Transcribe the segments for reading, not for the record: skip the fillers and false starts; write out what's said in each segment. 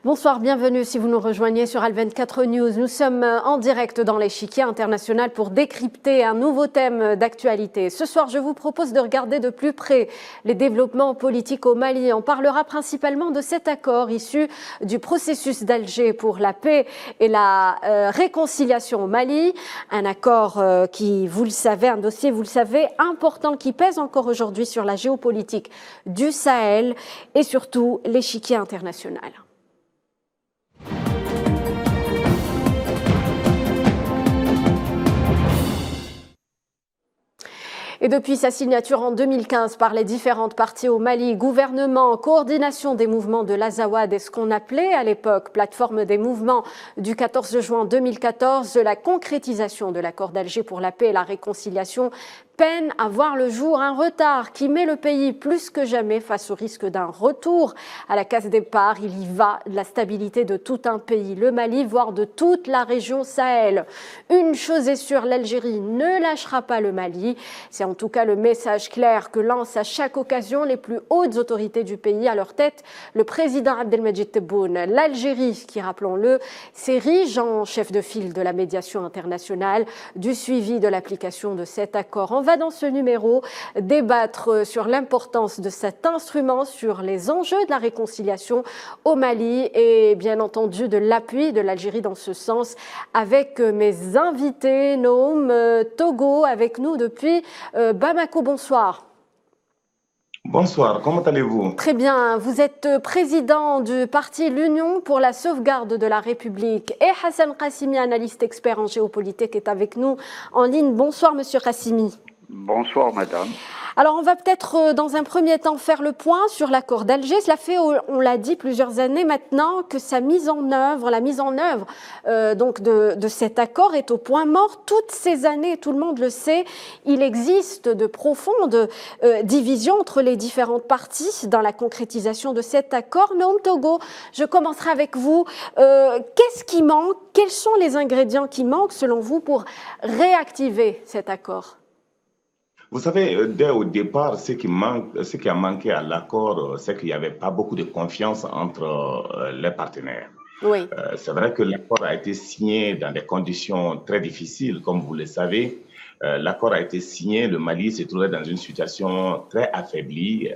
Bonsoir, bienvenue si vous nous rejoignez sur Al24 News. Nous sommes en direct dans l'échiquier international pour décrypter un nouveau thème d'actualité. Ce soir, je vous propose de regarder de plus près les développements politiques au Mali. On parlera principalement de cet accord issu du processus d'Alger pour la paix et la réconciliation au Mali. Un accord qui, vous le savez, un dossier, vous le savez, important qui pèse encore aujourd'hui sur la géopolitique du Sahel et surtout l'échiquier international. Et depuis sa signature en 2015 par les différentes parties au Mali, gouvernement, coordination des mouvements de l'Azawad et ce qu'on appelait à l'époque plateforme des mouvements du 14 juin 2014, la concrétisation de l'accord d'Alger pour la paix et la réconciliation peine à voir le jour, un retard qui met le pays plus que jamais face au risque d'un retour à la case départ. Il y va de la stabilité de tout un pays, le Mali, voire de toute la région Sahel. Une chose est sûre, l'Algérie ne lâchera pas le Mali. C'est en tout cas le message clair que lancent à chaque occasion les plus hautes autorités du pays, à leur tête le président Abdelmadjid Tebboune. L'Algérie, qui rappelons-le, s'érige en chef de file de la médiation internationale, du suivi de l'application de cet accord. On va dans ce numéro débattre sur l'importance de cet instrument, sur les enjeux de la réconciliation au Mali et bien entendu de l'appui de l'Algérie dans ce sens avec mes invités. Noam Togo avec nous depuis Bamako. Bonsoir. Bonsoir, comment allez-vous? Très bien, vous êtes président du parti L'Union pour la sauvegarde de la République et Hassan Qassimi, analyste expert en géopolitique, est avec nous en ligne. Bonsoir Monsieur Qassimi. Bonsoir madame. Alors on va peut-être dans un premier temps faire le point sur l'accord d'Alger. Cela fait, on l'a dit, plusieurs années maintenant que la mise en œuvre donc de cet accord est au point mort. Toutes ces années, tout le monde le sait, il existe de profondes divisions entre les différentes parties dans la concrétisation de cet accord. Noam Togo, je commencerai avec vous. Qu'est-ce qui manque? Quels sont les ingrédients qui manquent selon vous pour réactiver cet accord? Vous savez, dès au départ, ce qui a manqué à l'accord, c'est qu'il n'y avait pas beaucoup de confiance entre les partenaires. Oui. C'est vrai que l'accord a été signé dans des conditions très difficiles, comme vous le savez. L'accord a été signé, le Mali se trouvait dans une situation très affaiblie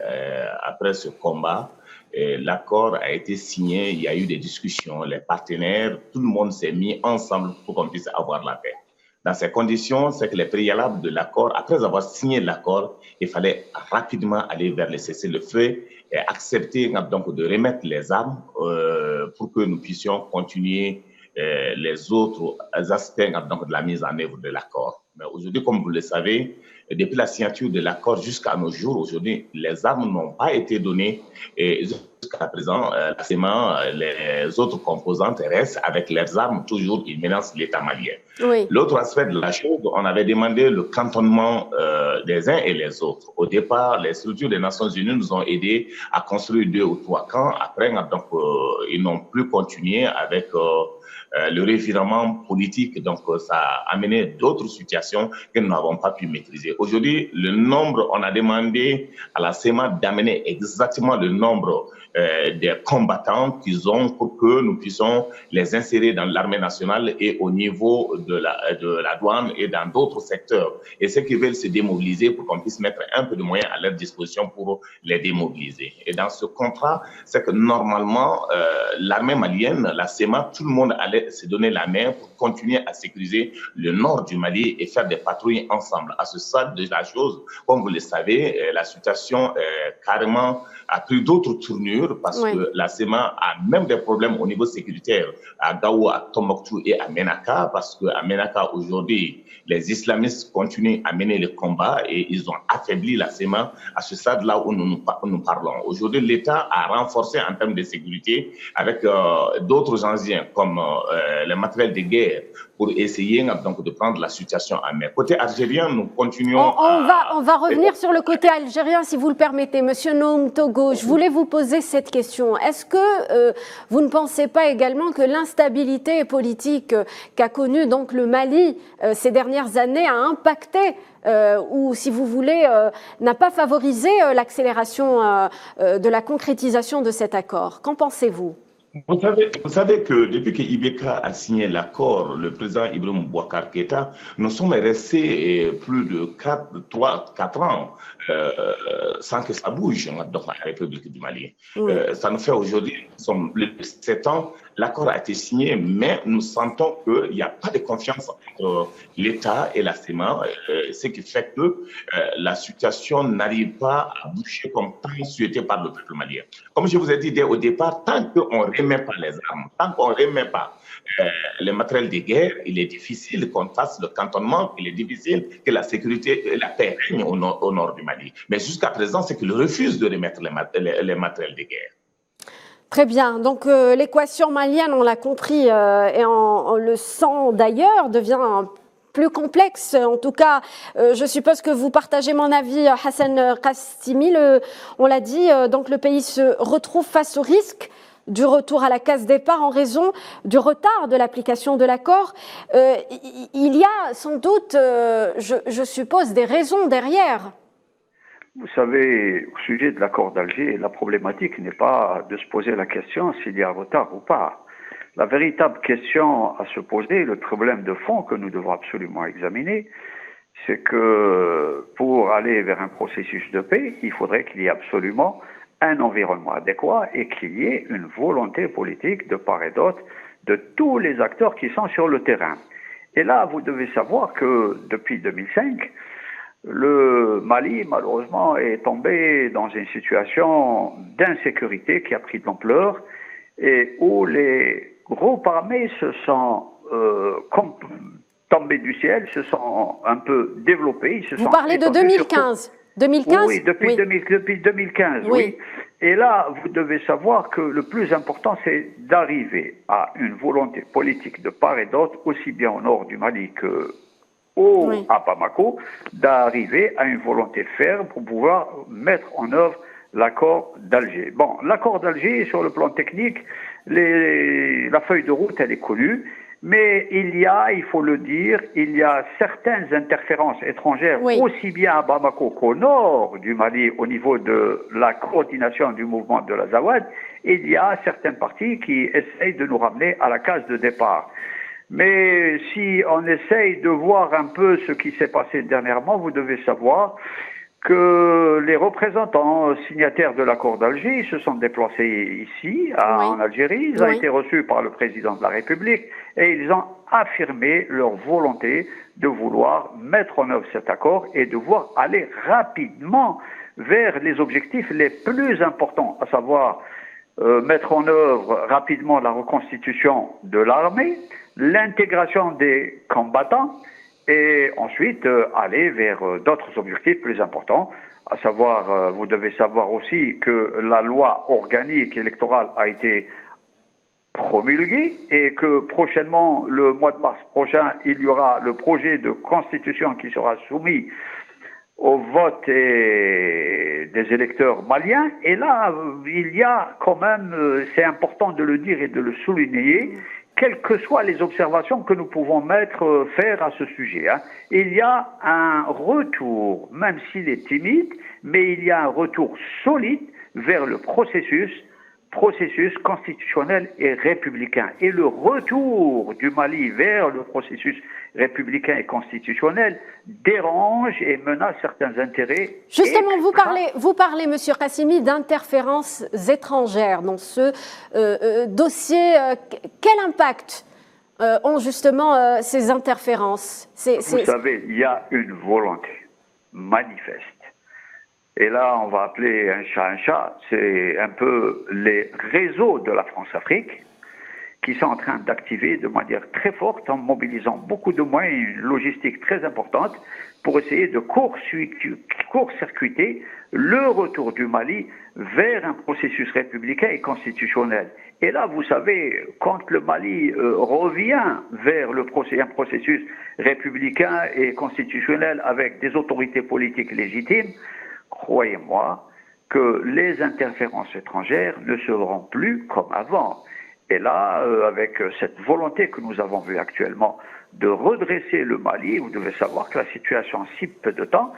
après ce combat. L'accord a été signé, il y a eu des discussions, les partenaires, tout le monde s'est mis ensemble pour qu'on puisse avoir la paix. Dans ces conditions, c'est que les préalables de l'accord, après avoir signé l'accord, il fallait rapidement aller vers le cessez-le-feu et accepter donc de remettre les armes pour que nous puissions continuer les autres aspects donc, de la mise en œuvre de l'accord. Mais aujourd'hui, comme vous le savez, depuis la signature de l'accord jusqu'à nos jours, aujourd'hui, les armes n'ont pas été données et jusqu'à présent, les autres composantes restent avec leurs armes, toujours, ils menacent l'État malien. Oui. L'autre aspect de la chose, on avait demandé le cantonnement des uns et les autres. Au départ, les structures des Nations Unies nous ont aidés à construire 2 ou 3 camps. Après, donc, ils n'ont plus continué avec le revirement politique. Donc, ça a amené d'autres situations que nous n'avons pas pu maîtriser. Aujourd'hui, le nombre, on a demandé à la CEMA d'amener exactement le nombre des combattants qu'ils ont pour que nous puissions les insérer dans l'armée nationale et au niveau de la douane et dans d'autres secteurs. Et ceux qui veulent se démobiliser pour qu'on puisse mettre un peu de moyens à leur disposition pour les démobiliser. Et dans ce contrat, c'est que normalement, l'armée malienne, la CEMA, tout le monde allait se donner la main pour continuer à sécuriser le nord du Mali et faire des patrouilles ensemble. À ce stade de la chose, comme vous le savez, la situation carrément a pris d'autres tournures parce que la CEMA a même des problèmes au niveau sécuritaire à Gao, à Tombouctou et à Ménaka parce qu'à Ménaka, aujourd'hui, les islamistes continuent à mener le combat et ils ont affaibli la CEMA à ce stade-là où nous parlons. Aujourd'hui, l'État a renforcé en termes de sécurité avec d'autres engins comme les matériels de guerre pour essayer donc de prendre la situation en main. Côté algérien, nous continuons on va revenir sur le côté algérien, si vous le permettez. Monsieur Noam Togo, je voulais vous poser cette question. Est-ce que vous ne pensez pas également que l'instabilité politique qu'a connue donc le Mali ces dernières années a impacté ou, si vous voulez, n'a pas favorisé l'accélération de la concrétisation de cet accord? Qu'en pensez-vous? Vous savez que depuis que Ibeka a signé l'accord, le président Ibrahim Boubacar Keïta, nous sommes restés plus de 4 ans sans que ça bouge dans la République du Mali. Oui. Ça nous fait aujourd'hui, nous sommes plus de 7 ans, l'accord a été signé, mais nous sentons qu'il n'y a pas de confiance entre l'État et la CEMA, ce qui fait que la situation n'arrive pas à bouger comme tant souhaité par le peuple malien. Comme je vous ai dit dès au départ, tant qu'on ne remet pas les armes, tant qu'on ne remet pas les matériels de guerre, il est difficile qu'on fasse le cantonnement, il est difficile que la sécurité et la paix règnent au nord du Mali. Mais jusqu'à présent, c'est qu'ils refusent de remettre les matériels de guerre. Très bien. Donc l'équation malienne, on l'a compris, et on le sent d'ailleurs, devient plus complexe. En tout cas, je suppose que vous partagez mon avis, Hassan Qassimi. On l'a dit, donc le pays se retrouve face au risque du retour à la case départ en raison du retard de l'application de l'accord. Il y a sans doute, je suppose, des raisons derrière. Vous savez, au sujet de l'accord d'Alger, la problématique n'est pas de se poser la question s'il y a retard ou pas. La véritable question à se poser, le problème de fond que nous devons absolument examiner, c'est que pour aller vers un processus de paix, il faudrait qu'il y ait absolument un environnement adéquat et qu'il y ait une volonté politique de part et d'autre de tous les acteurs qui sont sur le terrain. Et là, vous devez savoir que depuis 2005, le Mali, malheureusement, est tombé dans une situation d'insécurité qui a pris de l'ampleur et où les groupes armés se sont tombés du ciel, se sont un peu développés. Vous parlez de 2015 2015 Oui, depuis 2015, oui. Et là, vous devez savoir que le plus important, c'est d'arriver à une volonté politique de part et d'autre, aussi bien au nord du Mali à Bamako, d'arriver à une volonté ferme pour pouvoir mettre en œuvre l'accord d'Alger. Bon, l'accord d'Alger, sur le plan technique, la feuille de route, elle est connue, mais il faut le dire, il y a certaines interférences étrangères, aussi bien à Bamako qu'au nord du Mali, au niveau de la coordination du mouvement de l'Azawad. Il y a certaines parties qui essayent de nous ramener à la case de départ. Mais si on essaye de voir un peu ce qui s'est passé dernièrement, vous devez savoir que les représentants signataires de l'accord d'Alger se sont déplacés ici, en Algérie. Ils ont été reçus par le président de la République et ils ont affirmé leur volonté de vouloir mettre en œuvre cet accord et de vouloir aller rapidement vers les objectifs les plus importants, à savoir mettre en œuvre rapidement la reconstitution de l'armée, l'intégration des combattants, et ensuite aller vers d'autres objectifs plus importants, à savoir, vous devez savoir aussi que la loi organique électorale a été promulguée et que prochainement, le mois de mars prochain, il y aura le projet de constitution qui sera soumis au vote des électeurs maliens. Et là, il y a quand même, c'est important de le dire et de le souligner, quelles que soient les observations que nous pouvons faire à ce sujet. Il y a un retour, même s'il est timide, mais il y a un retour solide vers le processus constitutionnel et républicain. Et le retour du Mali vers le processus républicain et constitutionnel dérange et menace certains intérêts. Justement, vous parlez, Monsieur Qassimi, d'interférences étrangères dans ce dossier. Quel impact ont justement ces interférences? Vous savez, il y a une volonté manifeste. Et là, on va appeler un chat, c'est un peu les réseaux de la France-Afrique qui sont en train d'activer de manière très forte, en mobilisant beaucoup de moyens, une logistique très importante, pour essayer de court-circuiter le retour du Mali vers un processus républicain et constitutionnel. Et là, vous savez, quand le Mali revient vers un processus républicain et constitutionnel avec des autorités politiques légitimes, croyez-moi que les interférences étrangères ne seront plus comme avant. Et là, avec cette volonté que nous avons vue actuellement de redresser le Mali, vous devez savoir que la situation en si peu de temps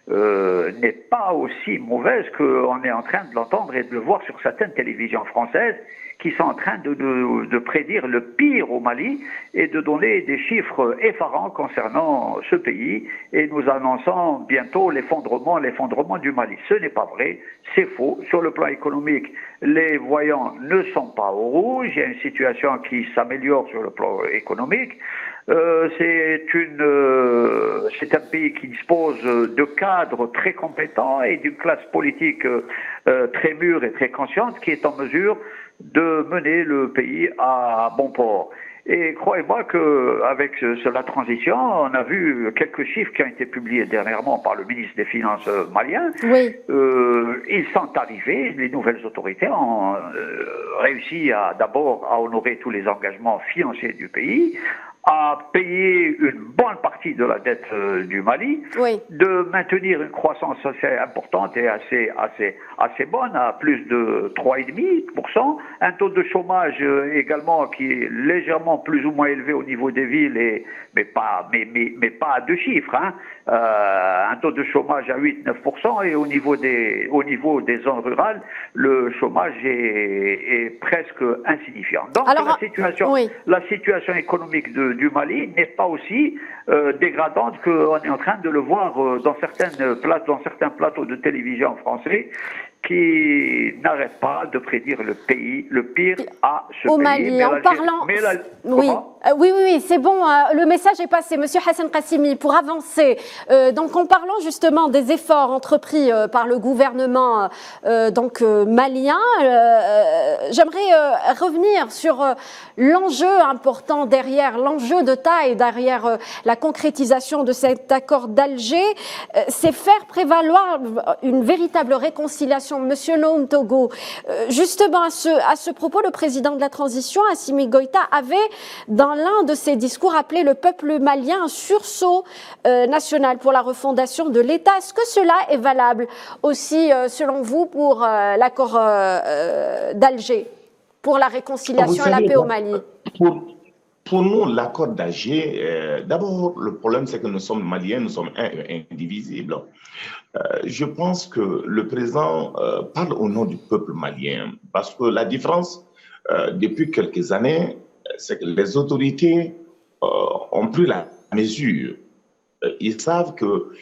n'est pas aussi mauvaise qu'on est en train de l'entendre et de le voir sur certaines télévisions françaises qui sont en train de prédire le pire au Mali et de donner des chiffres effarants concernant ce pays et nous annonçant bientôt l'effondrement du Mali. Ce n'est pas vrai, c'est faux. Sur le plan économique, les voyants ne sont pas au rouge, il y a une situation qui s'améliore sur le plan économique. C'est un pays qui dispose de cadres très compétents et d'une classe politique très mûre et très consciente qui est en mesure de mener le pays à bon port. Et croyez-moi qu'avec la transition, on a vu quelques chiffres qui ont été publiés dernièrement par le ministre des Finances malien. Oui. Ils sont arrivés, les nouvelles autorités ont réussi d'abord à honorer tous les engagements financiers du pays, à payer une bonne partie de la dette du Mali, oui. de maintenir une croissance assez importante et assez bonne, à plus de 3,5%, un taux de chômage également qui est légèrement plus ou moins élevé au niveau des villes, mais pas à deux chiffres, hein. Un taux de chômage à 8-9% et au niveau des zones rurales, le chômage est presque insignifiant. Donc alors, la situation économique du Mali n'est pas aussi dégradante qu'on est en train de le voir dans certains plateaux de télévision français qui n'arrêtent pas de prédire le pire à ce au pays. Mali, en parlant... Oui, c'est bon, le message est passé. Monsieur Hassan Qassimi, pour avancer, donc en parlant justement des efforts entrepris par le gouvernement malien, j'aimerais revenir sur l'enjeu important derrière, l'enjeu de taille derrière la concrétisation de cet accord d'Alger, c'est faire prévaloir une véritable réconciliation. Monsieur Loum Togo, justement à ce propos, le président de la transition, Assimi Goïta, avait dans l'un de ses discours appelé le peuple malien un sursaut national pour la refondation de l'État. Est-ce que cela est valable aussi, selon vous, pour l'accord d'Alger, pour la réconciliation et la paix au Mali? Pour nous, l'accord d'Alger, d'abord, le problème, c'est que nous sommes maliens, nous sommes indivisibles. Je pense que le président parle au nom du peuple malien, parce que la différence, depuis quelques années, c'est que les autorités ont pris la mesure. Ils savent que le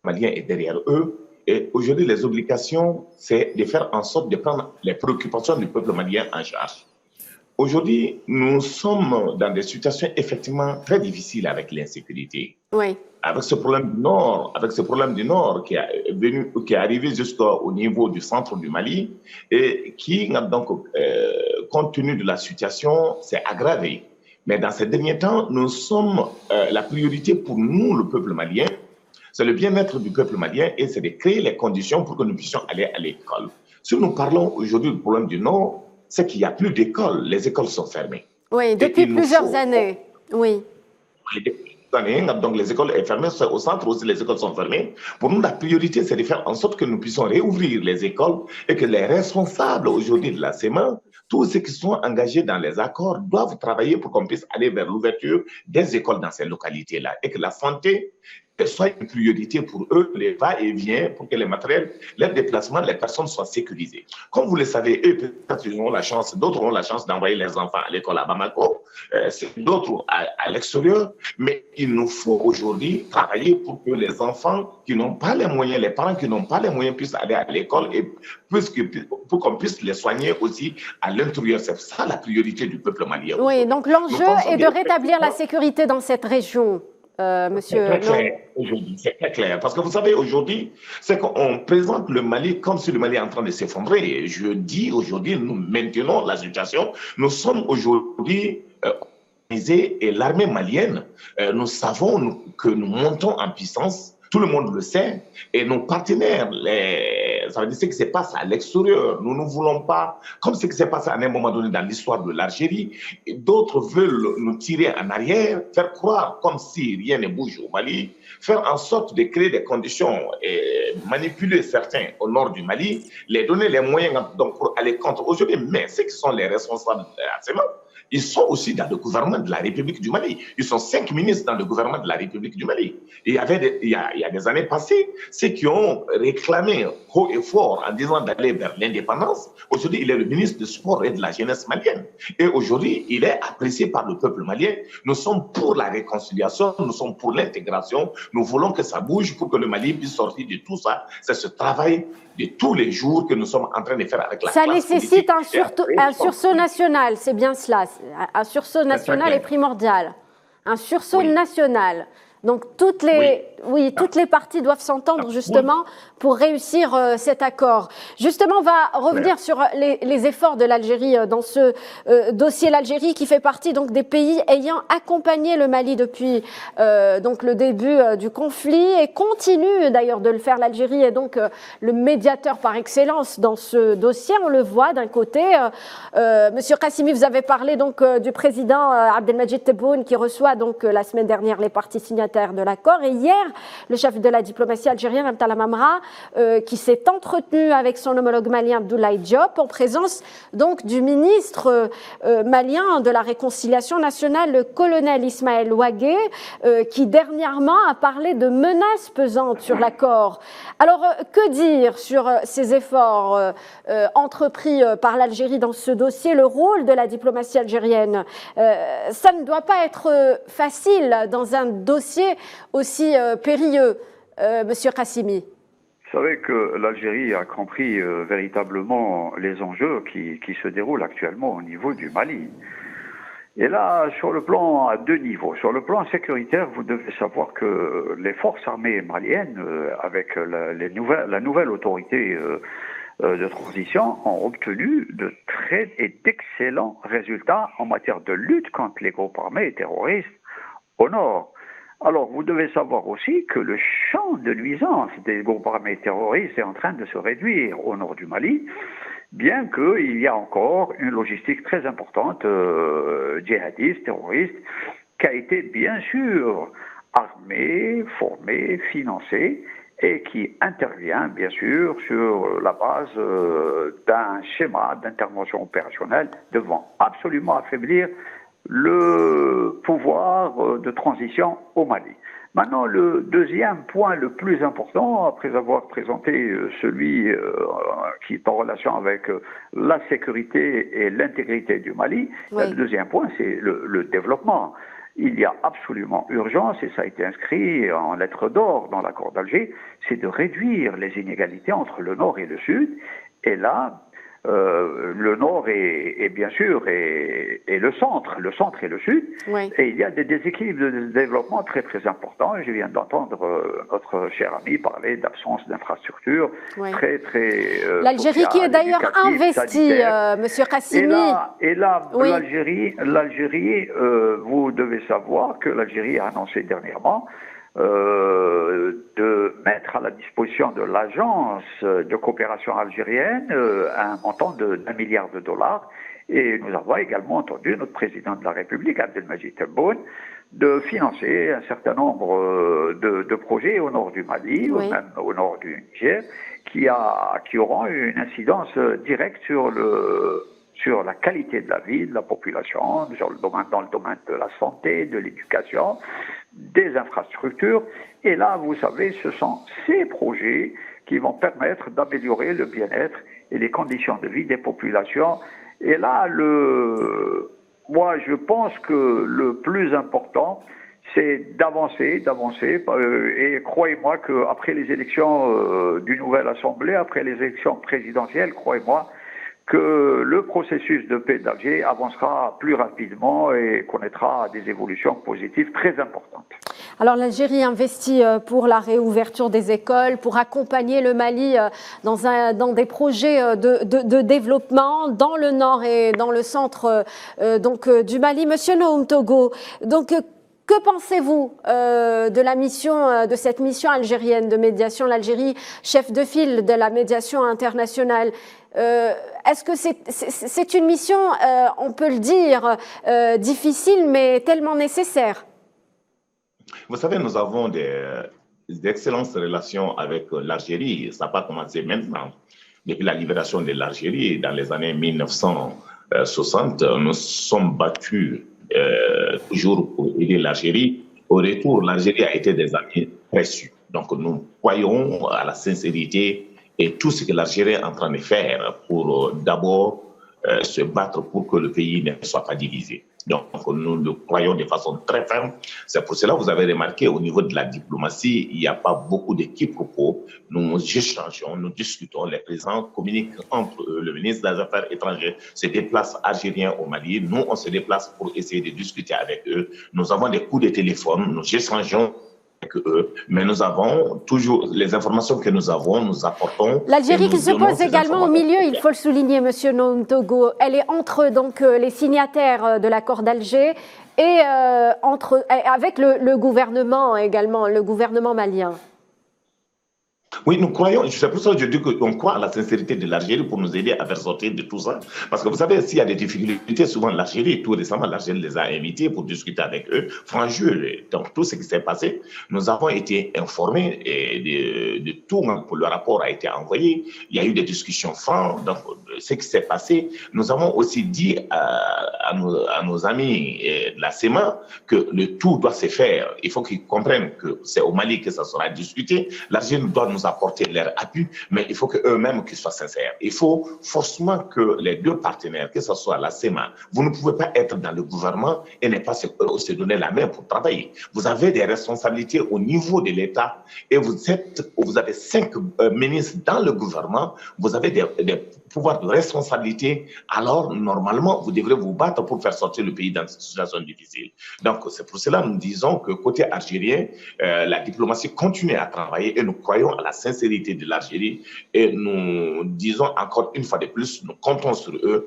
Malien est derrière eux. Et aujourd'hui, les obligations, c'est de faire en sorte de prendre les préoccupations du peuple malien en charge. Aujourd'hui, nous sommes dans des situations effectivement très difficiles avec l'insécurité. Oui. Avec ce problème du Nord qui est arrivé jusqu'au niveau du centre du Mali et qui, donc, compte tenu de la situation, s'est aggravé. Mais dans ces derniers temps, la priorité pour nous, le peuple malien, c'est le bien-être du peuple malien et c'est de créer les conditions pour que nous puissions aller à l'école. Si nous parlons aujourd'hui du problème du Nord, c'est qu'il n'y a plus d'écoles. Les écoles sont fermées. Oui, depuis plusieurs années. Oui. Donc les écoles sont fermées, au centre aussi les écoles sont fermées. Pour nous, la priorité, c'est de faire en sorte que nous puissions réouvrir les écoles et que les responsables aujourd'hui de la CEMA, tous ceux qui sont engagés dans les accords, doivent travailler pour qu'on puisse aller vers l'ouverture des écoles dans ces localités-là et que la santé soit une priorité pour eux, les va-et-vient, pour que les matériels, les déplacements, les personnes soient sécurisées. Comme vous le savez, eux, peut-être ils auront la chance, d'autres auront la chance d'envoyer les enfants à l'école à Bamako, d'autres à l'extérieur, mais il nous faut aujourd'hui travailler pour que les enfants qui n'ont pas les moyens, les parents qui n'ont pas les moyens puissent aller à l'école et pour qu'on puisse les soigner aussi à l'intérieur. C'est ça la priorité du peuple malien. Oui, donc l'enjeu est de rétablir la sécurité dans cette région. Monsieur. C'est très clair. Parce que vous savez, aujourd'hui, c'est qu'on présente le Mali comme si le Mali est en train de s'effondrer. Je dis aujourd'hui, nous maintenons la situation. Nous sommes aujourd'hui organisés et l'armée malienne, nous savons que nous montons en puissance. Tout le monde le sait. Et nos partenaires, ça veut dire ce qui se passe à l'extérieur. Nous ne voulons pas, comme ce qui s'est passé à un moment donné dans l'histoire de l'Algérie, d'autres veulent nous tirer en arrière, faire croire comme si rien ne bouge au Mali, faire en sorte de créer des conditions et manipuler certains au nord du Mali, les donner les moyens donc, pour aller contre aujourd'hui. Mais ceux qui sont les responsables de la CEMA, ils sont aussi dans le gouvernement de la République du Mali. Ils sont 5 ministres dans le gouvernement de la République du Mali. Et il y a des années passées, ceux qui ont réclamé haut et fort en disant d'aller vers l'indépendance. Aujourd'hui, il est le ministre du Sport et de la Jeunesse malienne. Et aujourd'hui, il est apprécié par le peuple malien. Nous sommes pour la réconciliation, nous sommes pour l'intégration. Nous voulons que ça bouge pour que le Mali puisse sortir de tout ça. C'est ce travail de tous les jours que nous sommes en train de faire avec la classe politique. Ça nécessite un sursaut national, c'est bien cela. Un sursaut national est primordial. Un sursaut national. Donc toutes les parties doivent s'entendre justement pour réussir cet accord. Justement, on va revenir sur les efforts de l'Algérie dans ce dossier. L'Algérie qui fait partie donc des pays ayant accompagné le Mali depuis donc le début du conflit et continue d'ailleurs de le faire. L'Algérie est donc le médiateur par excellence dans ce dossier. On le voit d'un côté. Monsieur Qassimi, vous avez parlé donc du président Abdelmadjid Tebboune qui reçoit donc la semaine dernière les parties signataires de l'accord. Et hier, le chef de la diplomatie algérienne, Abdallah Mamra, qui s'est entretenu avec son homologue malien Abdoulaye Diop en présence donc du ministre malien de la réconciliation nationale, le colonel Ismaël Ouagué, qui dernièrement a parlé de menaces pesantes sur l'accord. Alors, que dire sur ces efforts entrepris par l'Algérie dans ce dossier, le rôle de la diplomatie algérienne? Ça ne doit pas être facile dans un dossier aussi périlleux, Monsieur Qassimi. Vous savez que l'Algérie a compris véritablement les enjeux qui se déroulent actuellement au niveau du Mali. Et là, sur le plan à deux niveaux. Sur le plan sécuritaire, vous devez savoir que les forces armées maliennes, avec la nouvelle autorité de transition, ont obtenu de très et d'excellents résultats en matière de lutte contre les groupes armés et terroristes au nord. Alors, vous devez savoir aussi que le champ de nuisance des groupes armés terroristes est en train de se réduire au nord du Mali, bien qu'il y a encore une logistique très importante djihadiste, terroriste, qui a été bien sûr armée, formée, financée, et qui intervient bien sûr sur la base d'un schéma d'intervention opérationnelle devant absolument affaiblir le pouvoir de transition au Mali. Maintenant, le deuxième point le plus important, après avoir présenté celui qui est en relation avec la sécurité et l'intégrité du Mali, le deuxième point, c'est le développement. Il y a absolument urgence, et ça a été inscrit en lettres d'or dans l'accord d'Alger, c'est de réduire les inégalités entre le Nord et le Sud. Et là, le Nord est bien sûr et le centre et le Sud, et il y a des déséquilibres de développement très très importants. Je viens d'entendre notre cher ami parler d'absence d'infrastructures très très. L'Algérie qui est d'ailleurs investie, Monsieur Qassimi. Et là, l'Algérie, vous devez savoir que l'Algérie a annoncé dernièrement de mettre à la disposition de l'agence de coopération algérienne un montant d'1 milliard de dollars. Et nous avons également entendu notre président de la République, Abdelmadjid Tebboune, de financer un certain nombre de projets au nord du Mali, ou même au nord du Niger, qui auront une incidence directe sur la qualité de la vie de la population, dans le domaine de la santé, de l'éducation, des infrastructures. Et là, vous savez, ce sont ces projets qui vont permettre d'améliorer le bien-être et les conditions de vie des populations. Et là, moi, je pense que le plus important, c'est d'avancer. Et croyez-moi qu'après les élections d'une nouvelle Assemblée, après les élections présidentielles, croyez-moi, que le processus de paix d'Alger avancera plus rapidement et connaîtra des évolutions positives très importantes. Alors l'Algérie investit pour la réouverture des écoles, pour accompagner le Mali dans des projets de développement dans le nord et dans le centre du Mali. Monsieur Noum Togo, donc que pensez-vous de cette mission algérienne de médiation, l'Algérie, chef de file de la médiation internationale? Est-ce que c'est une mission, on peut le dire, difficile, mais tellement nécessaire? Vous savez, nous avons d'excellentes relations avec l'Algérie. Ça n'a pas commencé maintenant. Depuis la libération de l'Algérie, dans les années 1960, nous sommes battus toujours pour aider l'Algérie. Au retour, l'Algérie a été des amis précieux. Donc, nous croyons à la sincérité et tout ce que l'Algérie est en train de faire pour d'abord se battre pour que le pays ne soit pas divisé. Donc, nous le croyons de façon très ferme. C'est pour cela que vous avez remarqué au niveau de la diplomatie, il n'y a pas beaucoup de quiproquos. Nous échangeons, nous discutons. Les présidents communiquent entre eux. Le ministre des Affaires étrangères se déplace algérien au Mali. Nous, on se déplace pour essayer de discuter avec eux. Nous avons des coups de téléphone. Nous échangeons avec eux, mais nous avons toujours les informations que nous avons, nous apportons. L'Algérie qui se pose également au milieu, il faut le souligner, Monsieur Nontogo, elle est entre donc les signataires de l'accord d'Alger et avec le gouvernement également, le gouvernement malien. Oui, nous croyons, c'est pour ça que je dis qu'on croit à la sincérité de l'Algérie pour nous aider à faire sortir de tout ça. Parce que vous savez, s'il y a des difficultés, souvent l'Algérie, tout récemment, l'Algérie les a invités pour discuter avec eux, franchement, donc tout ce qui s'est passé, nous avons été informés de tout, pour le rapport a été envoyé, il y a eu des discussions franches, donc ce qui s'est passé, nous avons aussi dit à nos amis de la CEMA que le tout doit se faire, il faut qu'ils comprennent que c'est au Mali que ça sera discuté, l'Algérie doit nous apporter leur appui, mais il faut qu'eux-mêmes qu'ils soient sincères. Il faut forcément que les deux partenaires, que ce soit la CEMA, vous ne pouvez pas être dans le gouvernement et ne pas se donner la main pour travailler. Vous avez des responsabilités au niveau de l'État et vous avez 5 ministres dans le gouvernement, vous avez des pouvoirs de responsabilité, alors normalement, vous devrez vous battre pour faire sortir le pays dans cette situation difficile. Donc, c'est pour cela que nous disons que côté algérien, la diplomatie continue à travailler et nous croyons à la sincérité de l'Algérie et nous disons encore une fois de plus, nous comptons sur eux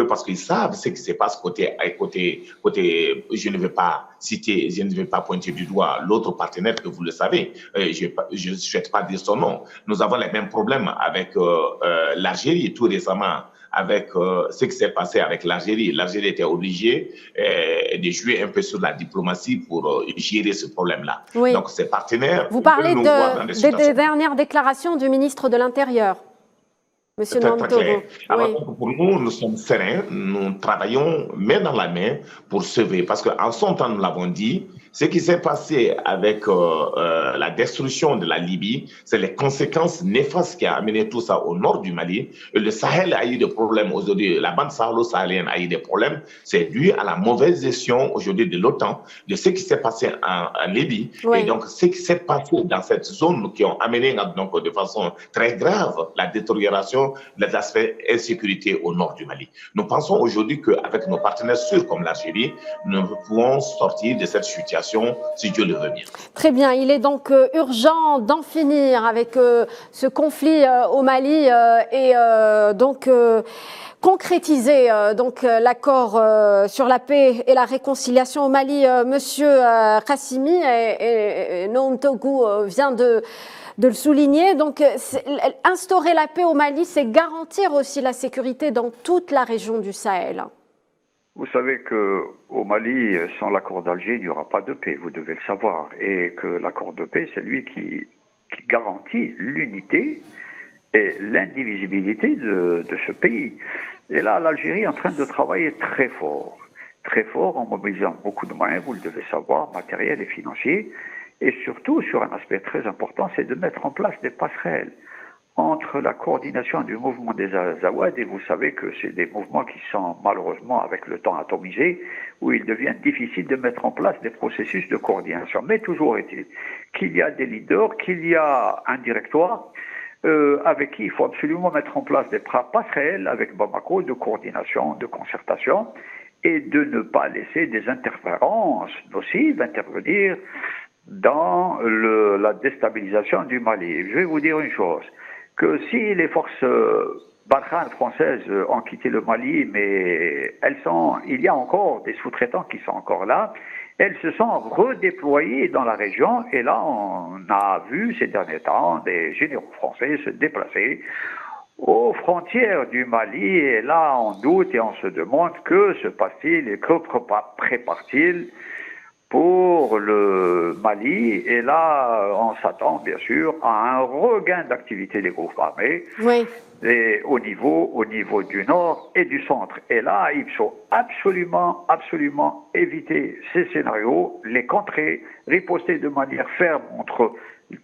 parce qu'ils savent ce qui se passe côté, je ne vais pas citer, je ne vais pas pointer du doigt l'autre partenaire que vous le savez, je ne souhaite pas dire son nom. Nous avons les mêmes problèmes avec l'Algérie tout récemment. Avec ce qui s'est passé avec l'Algérie. L'Algérie était obligée de jouer un peu sur la diplomatie pour gérer ce problème-là. Oui. Donc, ces partenaires... Vous parlez des dernières déclarations du ministre de l'Intérieur, M. Nontogo. Alors, pour nous sommes sereins, nous travaillons main dans la main pour sauver. Parce qu'en son temps, nous l'avons dit, ce qui s'est passé avec la destruction de la Libye, c'est les conséquences néfastes qui a amené tout ça au nord du Mali. Et le Sahel a eu des problèmes aujourd'hui. La bande sahalo-sahélienne a eu des problèmes. C'est dû à la mauvaise gestion aujourd'hui de l'OTAN, de ce qui s'est passé en Libye. Oui. Et donc, ce qui s'est passé dans cette zone qui ont amené donc, de façon très grave la détérioration de l'aspect insécurité au nord du Mali. Nous pensons aujourd'hui qu'avec nos partenaires sûrs comme l'Algérie, nous pouvons sortir de cette situation si Dieu le veut bien. Très bien, il est donc urgent d'en finir avec ce conflit au Mali et donc concrétiser l'accord sur la paix et la réconciliation au Mali. Monsieur Qassimi et Nontogo vient de le souligner. Donc, instaurer la paix au Mali, c'est garantir aussi la sécurité dans toute la région du Sahel. Vous savez qu'au Mali, sans l'accord d'Alger, il n'y aura pas de paix, vous devez le savoir. Et que l'accord de paix, c'est lui qui garantit l'unité et l'indivisibilité de ce pays. Et là, l'Algérie est en train de travailler très fort en mobilisant beaucoup de moyens, vous le devez savoir, matériels et financiers. Et surtout, sur un aspect très important, c'est de mettre en place des passerelles entre la coordination du mouvement des Azawad, et vous savez que c'est des mouvements qui sont malheureusement avec le temps atomisés, où il devient difficile de mettre en place des processus de coordination. Mais toujours est-il qu'il y a des leaders, qu'il y a un directoire avec qui il faut absolument mettre en place des passerelles avec Bamako de coordination, de concertation, et de ne pas laisser des interférences nocives intervenir dans la déstabilisation du Mali. Je vais vous dire une chose, que si les forces Barkhane françaises ont quitté le Mali, mais il y a encore des sous-traitants qui sont encore là, elles se sont redéployées dans la région, et là on a vu ces derniers temps des généraux français se déplacer aux frontières du Mali, et là on doute et on se demande que se passe-t-il et que prépare-t-il pour le Mali, et là, on s'attend bien sûr à un regain d'activité des groupes armés et au niveau du nord et du centre. Et là, il faut absolument éviter ces scénarios, les contrer, riposter de manière ferme entre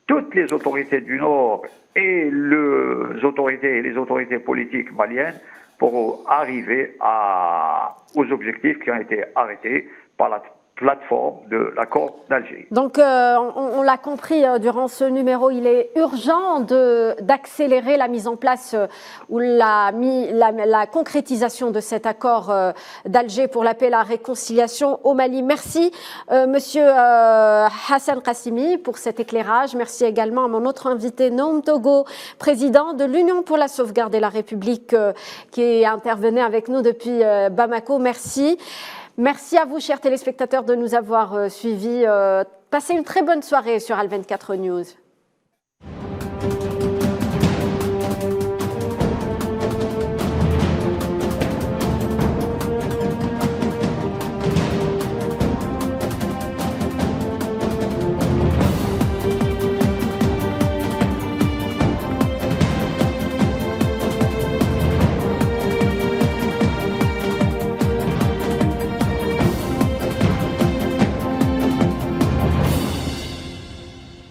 toutes les autorités du nord et les autorités politiques maliennes pour arriver aux objectifs qui ont été arrêtés par la plateforme de l'accord d'Alger. Donc, on l'a compris durant ce numéro, il est urgent d'accélérer la mise en place ou la concrétisation de cet accord d'Alger pour la paix et la réconciliation au Mali. Merci, Monsieur Hassan Qassimi, pour cet éclairage. Merci également à mon autre invité, Noam Togo, président de l'Union pour la sauvegarde et la République, qui intervenait avec nous depuis Bamako. Merci. Merci à vous, chers téléspectateurs, de nous avoir suivis. Passez une très bonne soirée sur Al 24 News.